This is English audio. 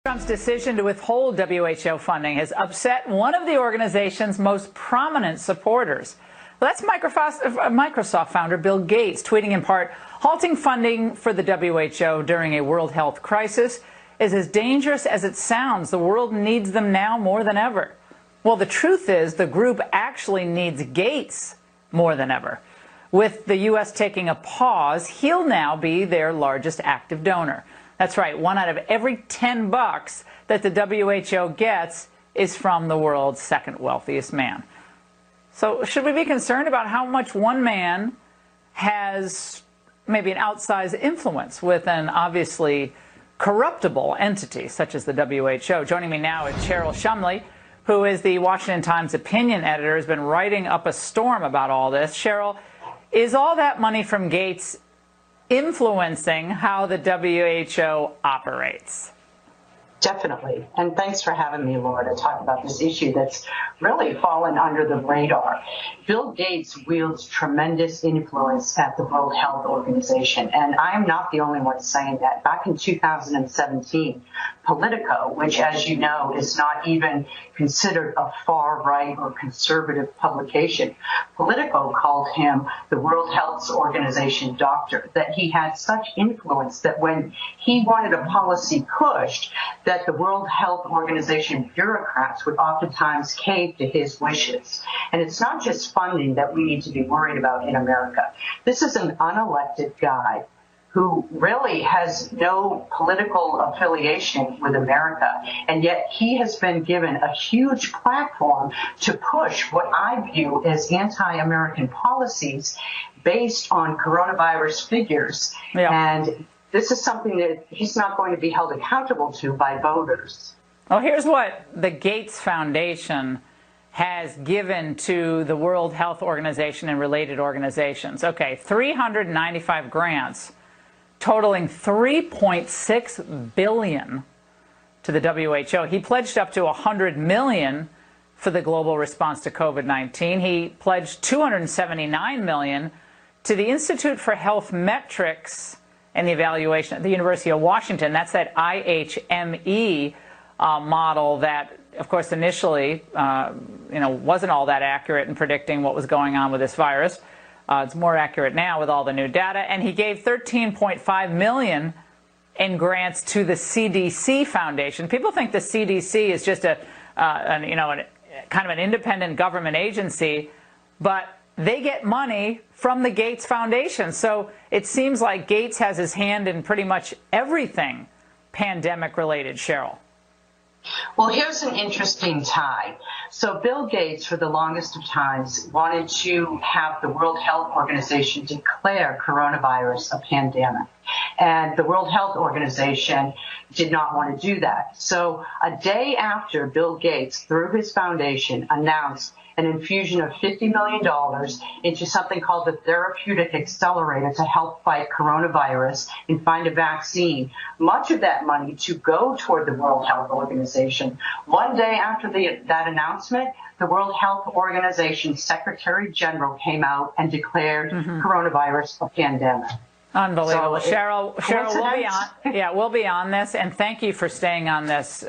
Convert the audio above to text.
Trump's decision to withhold WHO funding has upset one of the organization's most prominent supporters. Well, that's Microsoft founder Bill Gates, tweeting in part, halting funding for the WHO during a world health crisis is as dangerous as it sounds. The world needs them now more than ever. Well, the truth is the group actually needs Gates more than ever. With the U.S. taking a pause, he'll now be their largest active donor. That's right, 1 out of every 10 bucks that the WHO gets is from the world's second wealthiest man. So should we be concerned about how much one man has maybe an outsized influence with an obviously corruptible entity such as the WHO? Joining me now is Cheryl Shumley, who is the Washington Times opinion editor, has been writing up a storm about all this. Cheryl, is all that money from Gates influencing how the WHO operates? Definitely. And thanks for having me, Laura, to talk about this issue that's really fallen under the radar. Bill Gates wields tremendous influence at the World Health Organization. And I'm not the only one saying that. Back in 2017, Politico, which, as you know, is not even considered a far-right or conservative publication, Politico called him the World Health Organization doctor, that he had such influence that when he wanted a policy pushed, that the World Health Organization bureaucrats would oftentimes cave to his wishes. And it's not just funding that we need to be worried about in America. This is an unelected guy who really has no political affiliation with America, and yet he has been given a huge platform to push what I view as anti-American policies based on coronavirus figures. Yeah. And this is something that he's not going to be held accountable to by voters. Well, here's what the Gates Foundation has given to the World Health Organization and related organizations. Okay, 395 grants totaling $3.6 billion to the WHO. He pledged up to $100 million for the global response to COVID-19. He pledged $279 million to the Institute for Health Metrics and the Evaluation at the University of Washington. That's that IHME model that, of course, initially wasn't all that accurate in predicting what was going on with this virus. It's more accurate now with all the new data. And he gave $13.5 million in grants to the CDC Foundation. People think the CDC is just kind of an independent government agency, but they get money from the Gates Foundation. So it seems like Gates has his hand in pretty much everything pandemic-related, Cheryl. Well, here's an interesting tie. So Bill Gates, for the longest of times, wanted to have the World Health Organization declare coronavirus a pandemic. And the World Health Organization did not want to do that. So a day after Bill Gates, through his foundation, announced an infusion of $50 million into something called the Therapeutic Accelerator to help fight coronavirus and find a vaccine, much of that money to go toward the World Health Organization. One day after that announcement, the World Health Organization Secretary General came out and declared coronavirus a pandemic. Unbelievable. So Cheryl, we'll be on this, and thank you for staying on this.